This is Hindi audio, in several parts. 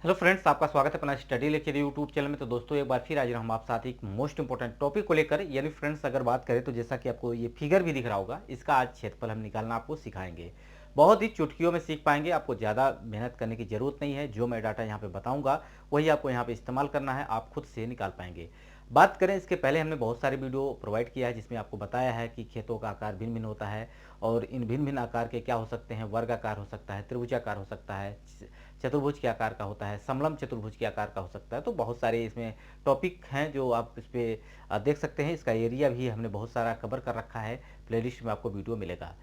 हेलो फ्रेंड्स, आपका स्वागत है अपना स्टडी लेक्चर यूट्यूब चैनल में। तो दोस्तों एक बार फिर आज हम आप साथ एक मोस्ट इंपॉर्टेंट टॉपिक को लेकर, यानी फ्रेंड्स अगर बात करें तो जैसा कि आपको ये फिगर भी दिख रहा होगा, इसका आज क्षेत्रफल हम निकालना आपको सिखाएंगे। बहुत ही चुटकियों में सीख पाएंगे, आपको ज़्यादा मेहनत करने की जरूरत नहीं है। जो मैं डाटा यहाँ पे बताऊंगा वही आपको यहाँ पे इस्तेमाल करना है, आप खुद से निकाल पाएंगे। बात करें इसके पहले हमने बहुत सारे वीडियो प्रोवाइड किया है जिसमें आपको बताया है कि खेतों का आकार भिन्न भिन्न होता है और इन भिन्न भिन्न आकार के क्या हो सकते हैं। वर्गाकार हो सकता है, त्रिभुजाकार हो सकता है, चतुर्भुज के आकार का होता है, समलंब चतुर्भुज के आकार का हो सकता है। तो बहुत सारे इसमें टॉपिक हैं जो आप इस पर देख सकते हैं। इसका एरिया भी हमने बहुत सारा कवर कर रखा है, प्लेलिस्ट में आपको वीडियो मिलेगा।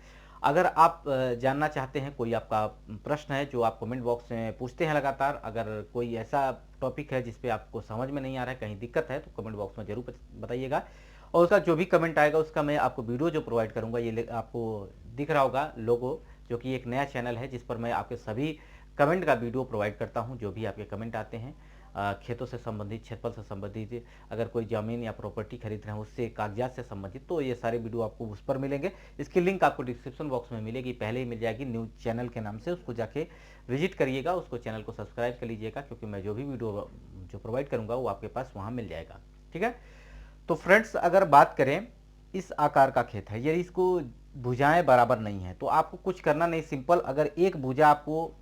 अगर आप जानना चाहते हैं, कोई आपका प्रश्न है जो आप कमेंट बॉक्स में पूछते हैं लगातार, अगर कोई ऐसा टॉपिक है जिस पे आपको समझ में नहीं आ रहा है, कहीं दिक्कत है, तो कमेंट बॉक्स में जरूर बताइएगा। और उसका जो भी कमेंट आएगा उसका मैं आपको वीडियो जो प्रोवाइड करूंगा, ये आपको दिख रहा होगा लोगो, जो कि एक नया चैनल है जिस पर मैं आपके सभी कमेंट का वीडियो प्रोवाइड करता हूं। जो भी आपके कमेंट आते हैं खेतों से संबंधित, क्षेत्रफल से संबंधित, अगर कोई ज़मीन या प्रॉपर्टी खरीद रहे हैं उससे, कागजात से संबंधित, तो ये सारे वीडियो आपको उस पर मिलेंगे। इसकी लिंक आपको डिस्क्रिप्शन बॉक्स में मिलेगी, पहले ही मिल जाएगी न्यूज़ चैनल के नाम से। उसको जाके विजिट करिएगा, उसको चैनल को सब्सक्राइब कर लीजिएगा, क्योंकि मैं जो भी वीडियो जो प्रोवाइड करूँगा वो आपके पास वहाँ मिल जाएगा। ठीक है। तो फ्रेंड्स अगर बात करें, इस आकार का खेत है, ये इसको भुजाएं बराबर नहीं है, तो आपको कुछ करना नहीं, सिंपल। अगर एक भुजा आपको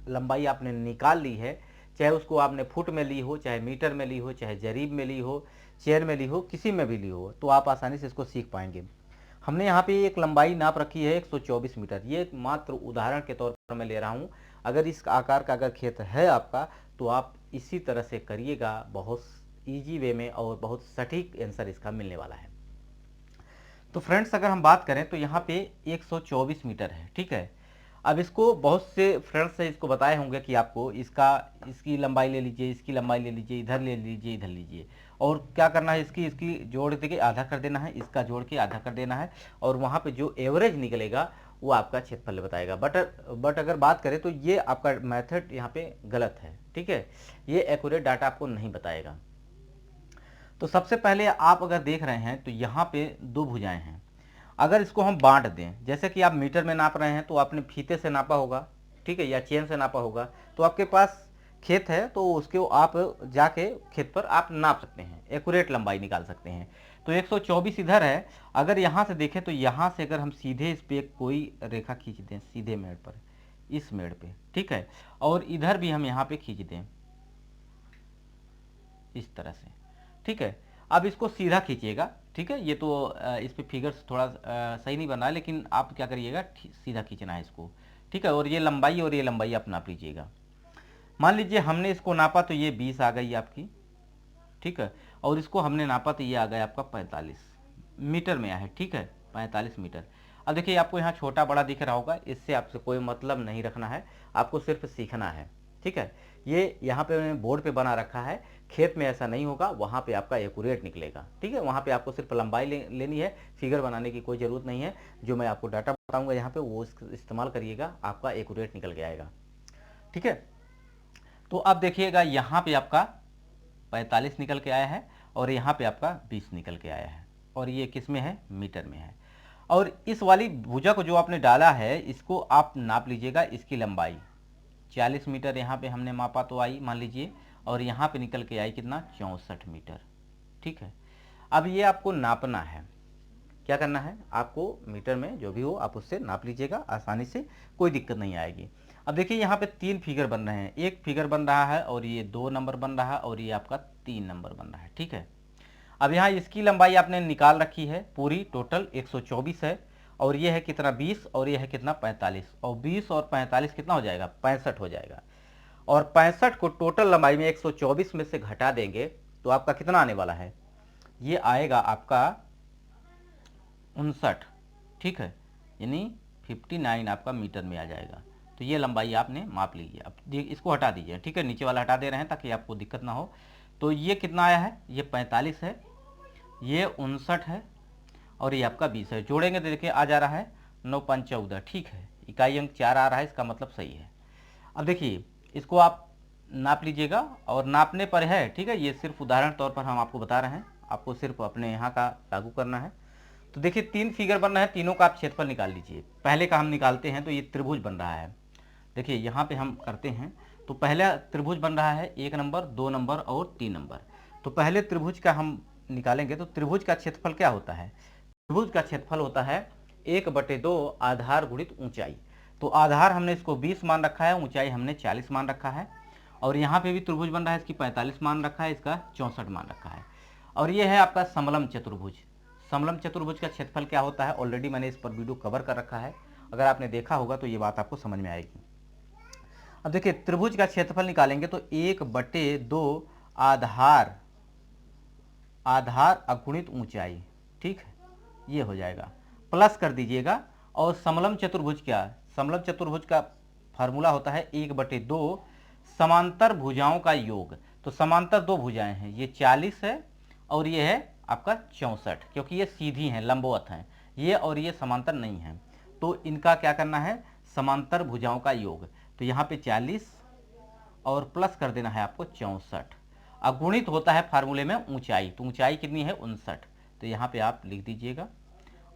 लंबाई आपने निकाल ली है, चाहे उसको आपने फुट में ली हो, चाहे मीटर में ली हो, चाहे जरीब में ली हो, चेयर में ली हो, किसी में भी ली हो, तो आप आसानी से इसको सीख पाएंगे। हमने यहाँ पे एक लंबाई नाप रखी है 124 मीटर। ये मात्र उदाहरण के तौर पर मैं ले रहा हूँ। अगर इस आकार का अगर खेत है आपका, तो आप इसी तरह से करिएगा, बहुत ईजी वे में, और बहुत सटीक आंसर इसका मिलने वाला है। तो फ्रेंड्स अगर हम बात करें तो यहाँ पे 124 मीटर है। ठीक है। अब इसको बहुत से फ्रेंड्स से इसको बताए होंगे कि आपको इसकी लंबाई ले लीजिए, इसकी लंबाई ले लीजिए, इधर ले लीजिए, इधर लीजिए, और क्या करना है, इसकी इसकी जोड़ के आधा कर देना है, इसका जोड़ के आधा कर देना है, और वहाँ पे जो एवरेज निकलेगा वो आपका क्षेत्रफल बताएगा। बट अगर बात करें तो ये आपका मेथड यहाँ पे गलत है। ठीक है। ये एक्यूरेट डाटा आपको नहीं बताएगा। तो सबसे पहले आप अगर देख रहे हैं तो यहाँ पे दो भुजाएं हैं। अगर इसको हम बांट दें, जैसे कि आप मीटर में नाप रहे हैं तो आपने फीते से नापा होगा, ठीक है, या चेन से नापा होगा, तो आपके पास खेत है तो उसके आप जाके खेत पर आप नाप सकते हैं, एक्यूरेट लंबाई निकाल सकते हैं। तो 124 इधर है। अगर यहाँ से देखें तो यहाँ से अगर हम सीधे इस पर कोई रेखा खींच दें, सीधे मेड़ पर, इस मेड़ पे, ठीक है, और इधर भी हम यहाँ पे खींच दें इस तरह से, ठीक है। अब इसको सीधा खींचिएगा, ठीक है। ये तो इस पे फिगर्स थोड़ा सही नहीं बन रहा है, लेकिन आप क्या करिएगा, सीधा खींचना है इसको, ठीक है। और ये लंबाई आप नाप लीजिएगा। मान लीजिए हमने इसको नापा तो ये 20 आ गई आपकी, ठीक है, और इसको हमने नापा तो ये आ गया आपका 45 मीटर में आया है, ठीक है, 45 मीटर। अब देखिए आपको यहाँ छोटा बड़ा दिख रहा होगा, इससे आपसे कोई मतलब नहीं रखना है, आपको सिर्फ सीखना है, ठीक है। ये यहाँ पे मैंने बोर्ड पे बना रखा है, खेत में ऐसा नहीं होगा, वहाँ पे आपका एक्यूरेट निकलेगा, ठीक है। वहाँ पे आपको सिर्फ लंबाई लेनी है, फिगर बनाने की कोई ज़रूरत नहीं है। जो मैं आपको डाटा बताऊँगा यहाँ पे वो इस्तेमाल करिएगा, आपका एक्यूरेट निकल के आएगा, ठीक है। तो अब देखिएगा यहाँ पे आपका 45 निकल के आया है, और यहाँ पे आपका 20 निकल के आया है, और ये किस में है, मीटर में है। और इस वाली भुजा को जो आपने डाला है, इसको आप नाप लीजिएगा, इसकी लंबाई 40 मीटर यहाँ पे हमने मापा तो आई मान लीजिए, और यहाँ पे निकल के आई कितना, 64 मीटर, ठीक है। अब ये आपको नापना है, क्या करना है, आपको मीटर में जो भी हो आप उससे नाप लीजिएगा, आसानी से, कोई दिक्कत नहीं आएगी। अब देखिए यहाँ पे 3 फिगर बन रहे हैं, एक फिगर बन रहा है, और ये 2 नंबर बन रहा है, और ये आपका 3 नंबर बन रहा है, ठीक है। अब यहाँ इसकी लंबाई आपने निकाल रखी है, पूरी टोटल 124 है, और ये है कितना, 20, और ये है कितना, 45, और 20 और 45 कितना हो जाएगा, 65 हो जाएगा। और 65 को टोटल लंबाई में 124 में से घटा देंगे तो आपका कितना आने वाला है, ये आएगा आपका 59, ठीक है, यानी 59 आपका मीटर में आ जाएगा। तो ये लंबाई आपने माप लीजिए। अब इसको हटा दीजिए, ठीक है, नीचे वाला हटा दे रहे हैं ताकि आपको दिक्कत ना हो। तो ये कितना आया है, ये 45 है, ये 59 है, और ये आपका 20 है। जोड़ेंगे तो देखिए आ जा रहा है 9 5 14, ठीक है, इकाई अंक 4 आ रहा है, इसका मतलब सही है। अब देखिए इसको आप नाप लीजिएगा, और नापने पर है, ठीक है, ये सिर्फ उदाहरण तौर पर हम आपको बता रहे हैं, आपको सिर्फ अपने यहाँ का लागू करना है। तो देखिए 3 फिगर बन रहा है, तीनों का आप क्षेत्रफल निकाल लीजिए। पहले का हम निकालते हैं तो ये त्रिभुज बन रहा है, देखिए यहाँ पे हम करते हैं तो पहला त्रिभुज बन रहा है 1 नंबर, 2 नंबर और 3 नंबर। तो पहले त्रिभुज का हम निकालेंगे। तो त्रिभुज का क्षेत्रफल क्या होता है? त्रिभुज का क्षेत्रफल होता है 1/2 आधार गुणित ऊंचाई। तो आधार हमने इसको 20 मान रखा है, ऊंचाई हमने 40 मान रखा है। और यहाँ पे भी त्रिभुज बन रहा है, इसकी 45 मान रखा है, इसका 64 मान रखा है। और ये है आपका समलम चतुर्भुज। समलम चतुर्भुज का क्षेत्रफल क्या होता है, ऑलरेडी मैंने इस पर वीडियो कवर कर रखा है, अगर आपने देखा होगा तो ये बात आपको समझ में आएगी। अब देखिए त्रिभुज का क्षेत्रफल निकालेंगे तो 1/2 आधार अगुणित ऊंचाई, ठीक है, ये हो जाएगा, प्लस कर दीजिएगा। और समलम चतुर्भुज क्या? समलम चतुर्भुज का फार्मूला होता है 1/2 समांतर भुजाओं का योग। तो समांतर दो भुजाएं हैं, ये 40 है और ये है आपका 64, क्योंकि ये सीधी हैं, लंबवत हैं, ये और ये समांतर नहीं है। तो इनका क्या करना है, समांतर भुजाओं का योग। तो यहाँ पे 40 और प्लस कर देना है आपको 64। अगुणित होता है फार्मूले में ऊंचाई, तो ऊंचाई कितनी है 59, तो यहाँ पे आप लिख दीजिएगा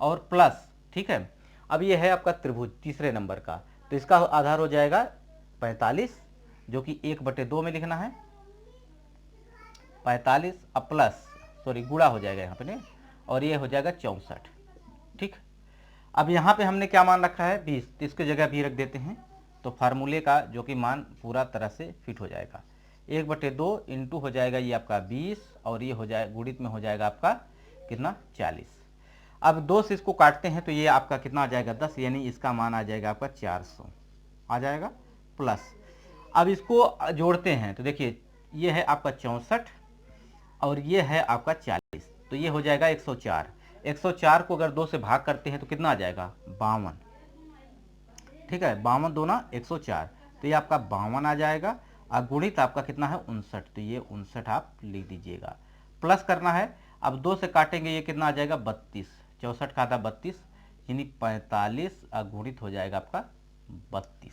और प्लस, ठीक है। अब ये है आपका त्रिभुज तीसरे नंबर का, तो इसका आधार हो जाएगा 45, जो कि 1/2 में लिखना है 45, अब प्लस सॉरी गुणा हो जाएगा यहाँ पे नहीं, और ये हो जाएगा 64, ठीक। अब यहाँ पे हमने क्या मान रखा है 20, तो इसकी जगह भी रख देते हैं। तो फार्मूले का जो कि मान पूरा तरह से फिट हो जाएगा। 1/2 इंटू हो जाएगा ये आपका 20 और ये हो जाए गुणित में हो जाएगा आपका कितना 40। अब 2 से इसको काटते हैं तो ये आपका कितना आ जाएगा 10, यानी इसका मान आ जाएगा आपका 400 आ जाएगा प्लस। अब इसको जोड़ते हैं तो देखिए ये है आपका 64 और ये है आपका 40, तो ये हो जाएगा 104। 104 को अगर 2 से भाग करते हैं तो कितना आ जाएगा 52, ठीक है, 52 दूना 104, तो ये आपका 52 आ जाएगा। और गुणित आपका कितना है 59, तो ये 59 आप लिख दीजिएगा, प्लस करना है। अब 2 से काटेंगे ये कितना आ जाएगा 32, 64 का था 32, यानी 45 गुणित हो जाएगा आपका 32।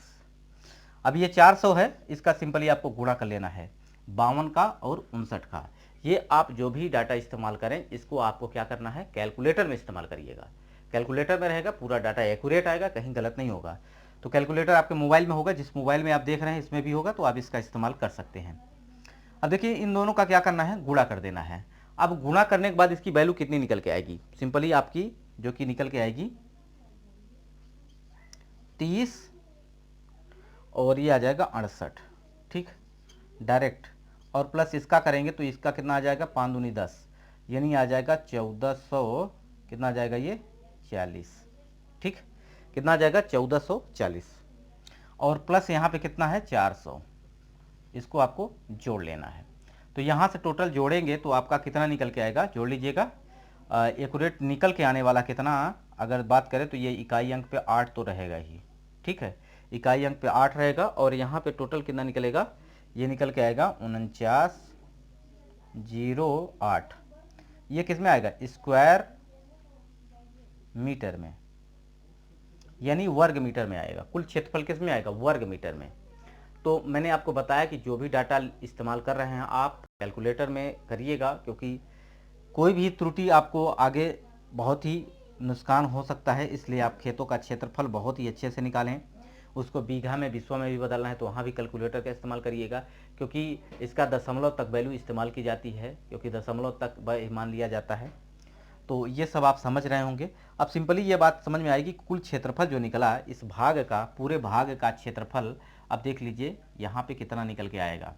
अब ये 400 है, इसका सिंपली आपको गुणा कर लेना है 52 का और 59 का। ये आप जो भी डाटा इस्तेमाल करें इसको आपको क्या करना है कैलकुलेटर में इस्तेमाल करिएगा। कैलकुलेटर में रहेगा पूरा डाटा एक्यूरेट आएगा, कहीं गलत नहीं होगा। तो कैलकुलेटर आपके मोबाइल में होगा, जिस मोबाइल में आप देख रहे हैं इसमें भी होगा, तो आप इसका इस्तेमाल कर सकते हैं। अब देखिए इन दोनों का क्या करना है गुणा कर देना है। अब गुणा करने के बाद इसकी वैल्यू कितनी निकल के आएगी, सिंपली आपकी जो कि निकल के आएगी 30 और ये आ जाएगा 68, ठीक डायरेक्ट। और प्लस इसका करेंगे तो इसका कितना आ जाएगा 5 दूनी 10, यानी आ जाएगा 1400, कितना आ जाएगा ये 40, ठीक, कितना आ जाएगा 1440। और प्लस यहाँ पे कितना है 400, इसको आपको जोड़ लेना है। तो यहाँ से टोटल जोड़ेंगे तो आपका कितना निकल के आएगा, जोड़ लीजिएगा। एक्यूरेट निकल के आने वाला कितना, अगर बात करें तो ये इकाई अंक पे 8 तो रहेगा ही, ठीक है, इकाई अंक पे 8 रहेगा। और यहाँ पे टोटल कितना निकलेगा, ये निकल के आएगा 4908। ये किस में आएगा स्क्वायर मीटर में, यानी वर्ग मीटर में आएगा। कुल क्षेत्रफल किस में आएगा वर्ग मीटर में। तो मैंने आपको बताया कि जो भी डाटा इस्तेमाल कर रहे हैं आप कैलकुलेटर में करिएगा, क्योंकि कोई भी त्रुटि आपको आगे बहुत ही नुकसान हो सकता है। इसलिए आप खेतों का क्षेत्रफल बहुत ही अच्छे से निकालें, उसको बीघा में विश्व में भी बदलना है तो वहाँ भी कैलकुलेटर का इस्तेमाल करिएगा, क्योंकि इसका दशमलव तक वैल्यू इस्तेमाल की जाती है, क्योंकि दशमलव तक मान लिया जाता है। तो ये सब आप समझ रहे होंगे। अब सिंपली ये बात समझ में आएगी, कुल क्षेत्रफल जो निकला इस भाग का, पूरे भाग का क्षेत्रफल अब देख लीजिए यहाँ पे कितना निकल के आएगा।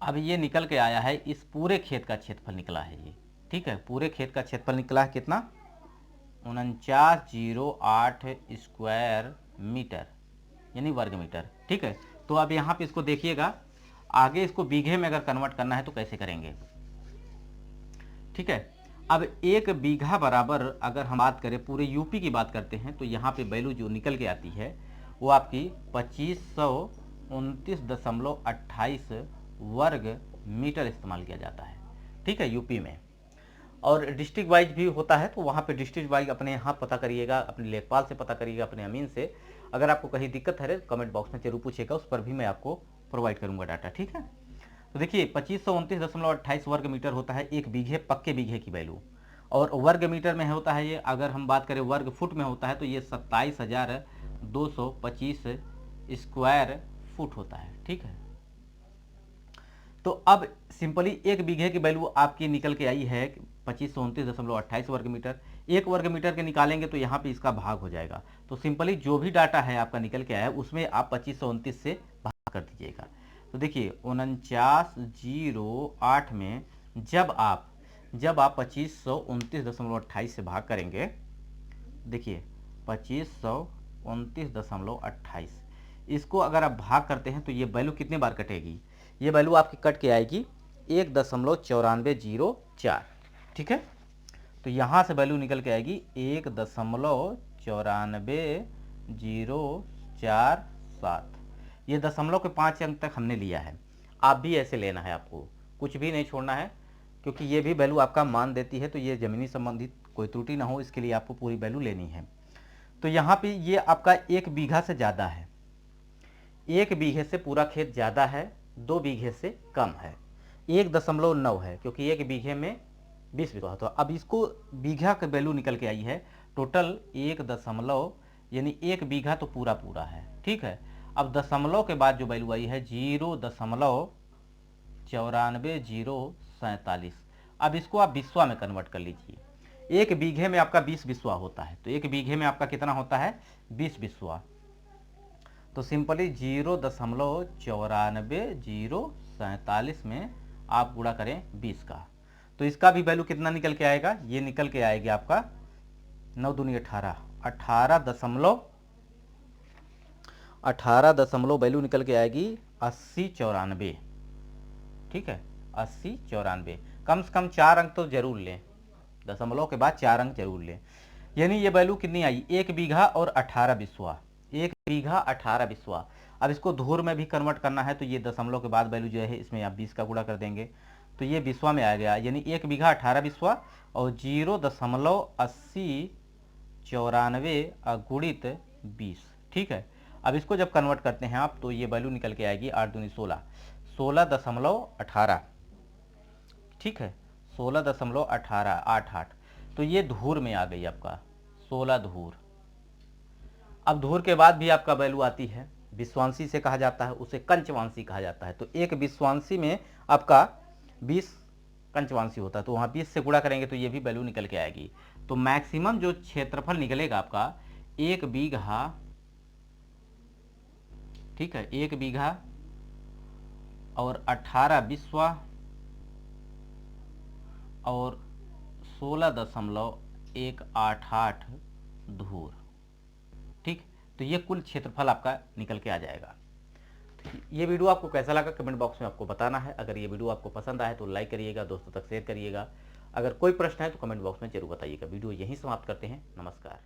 अब ये निकल के आया है, इस पूरे खेत का क्षेत्रफल निकला है ये, ठीक है, पूरे खेत का क्षेत्रफल निकला है कितना 4908 स्क्वायर मीटर, यानी वर्ग मीटर, ठीक है। तो अब यहाँ पे इसको देखिएगा, आगे इसको बीघे में अगर कन्वर्ट करना है तो कैसे करेंगे, ठीक है। अब 1 बीघा बराबर अगर हम बात करें पूरे यूपी की बात करते हैं तो यहाँ पे वैल्यू जो निकल के आती है वो आपकी 2529.28 वर्ग मीटर इस्तेमाल किया जाता है, ठीक है, यूपी में। और डिस्ट्रिक्ट वाइज भी होता है, तो वहाँ पे डिस्ट्रिक्ट वाइज अपने यहाँ पता करिएगा, अपने लेखपाल से पता करिएगा, अपने अमीन से। अगर आपको कहीं दिक्कत है कमेंट बॉक्स में जरूर पूछेगा, उस पर भी मैं आपको प्रोवाइड करूँगा डाटा, ठीक है। तो देखिए 2529.28 वर्ग मीटर होता है 1 बीघे, पक्के बीघे की वैल्यू। और वर्ग मीटर में होता है ये, अगर हम बात करें वर्ग फुट में होता है तो ये 27,225 स्क्वायर फुट होता है। ठीक है, तो अब सिंपली 1 बीघे की वैल्यू आपकी निकल के आई है 2529.28 वर्ग मीटर। 1 वर्ग मीटर के निकालेंगे तो यहाँ पे इसका भाग हो जाएगा। तो सिंपली जो भी डाटा है आपका निकल के आया है उसमें आप 2529 से भाग कर दीजिएगा। तो देखिए 49,008 में जब आप 2529.28 से भाग करेंगे, देखिए 2529.28, इसको अगर आप भाग करते हैं तो ये वैल्यू कितने बार कटेगी, ये वैल्यू आपकी कट के आएगी 1.9404। ठीक है, तो यहाँ से वैल्यू निकल के आएगी 1.94047। ये दशमलव के 5 अंक तक हमने लिया है, आप भी ऐसे लेना है, आपको कुछ भी नहीं छोड़ना है, क्योंकि ये भी वैल्यू आपका मान देती है। तो ये ज़मीनी संबंधित कोई त्रुटि ना हो, इसके लिए आपको पूरी वैल्यू लेनी है। तो यहाँ पे ये आपका 1 बीघा से ज़्यादा है, 1 बीघे से पूरा खेत ज़्यादा है, 2 बीघे से कम है, 1.9 है, क्योंकि 1 बीघे में 20 बीघा। तो अब इसको बीघा का वैल्यू निकल के आई है टोटल 1 दशमलव, यानी 1 बीघा तो पूरा पूरा है। ठीक है, अब दशमलव के बाद जो वैल्यू आई है 0.944047। अब इसको आप बिस्वा में कन्वर्ट कर लीजिए। 1 बीघे में आपका 20 बिस्वा होता है, तो 1 बीघे में आपका कितना होता है 20 बिस्वा। तो सिंपली 0.94047 में आप गुणा करें 20 का, तो इसका भी वैल्यू कितना निकल के आएगा, ये निकल के आएगी आपका 9 दूनी 18, 18 दशमलव वैल्यू निकल के आएगी 8094। ठीक है, 8094, कम से कम 4 अंक तो जरूर लें, दशमलव के बाद 4 अंक जरूर लें। यानी ये वैल्यू कितनी आई, 1 बीघा और 18 बिस्वा, 1 बीघा 18 बिस्वा। अब इसको धूर में भी कन्वर्ट करना है, तो ये दशमलव के बाद वैल्यू जो है इसमें आप 20 का गुणा कर देंगे, तो ये बिस्वा में आ गया, यानी 1 बीघा 18 बिस्वा और 0.8094 गुणित 20। ठीक है, अब इसको जब कन्वर्ट करते हैं आप तो ये वैल्यू निकल के आएगी 8 दूनी 16, 16.18। ठीक है, 16.1888, तो ये धूर में आ गई आपका 16 धूर। अब धूर के बाद भी आपका वैल्यू आती है, विश्वांशी से कहा जाता है, उसे कंचवांशी कहा जाता है। तो 1 विश्वांशी में आपका 20 कंचवांशी होता है, तो वहाँ 20 से गुणा करेंगे तो ये भी वैल्यू निकल के आएगी। तो मैक्सिमम जो क्षेत्रफल निकलेगा आपका 1 बीघा, ठीक है, 1 बीघा और 18 बिस्वा और 16.188 धूर। ठीक, तो ये कुल क्षेत्रफल आपका निकल के आ जाएगा। ये वीडियो आपको कैसा लगा कमेंट बॉक्स में आपको बताना है। अगर ये वीडियो आपको पसंद आए तो लाइक करिएगा, दोस्तों तक शेयर करिएगा। अगर कोई प्रश्न है तो कमेंट बॉक्स में जरूर बताइएगा। वीडियो यहीं समाप्त करते हैं, नमस्कार।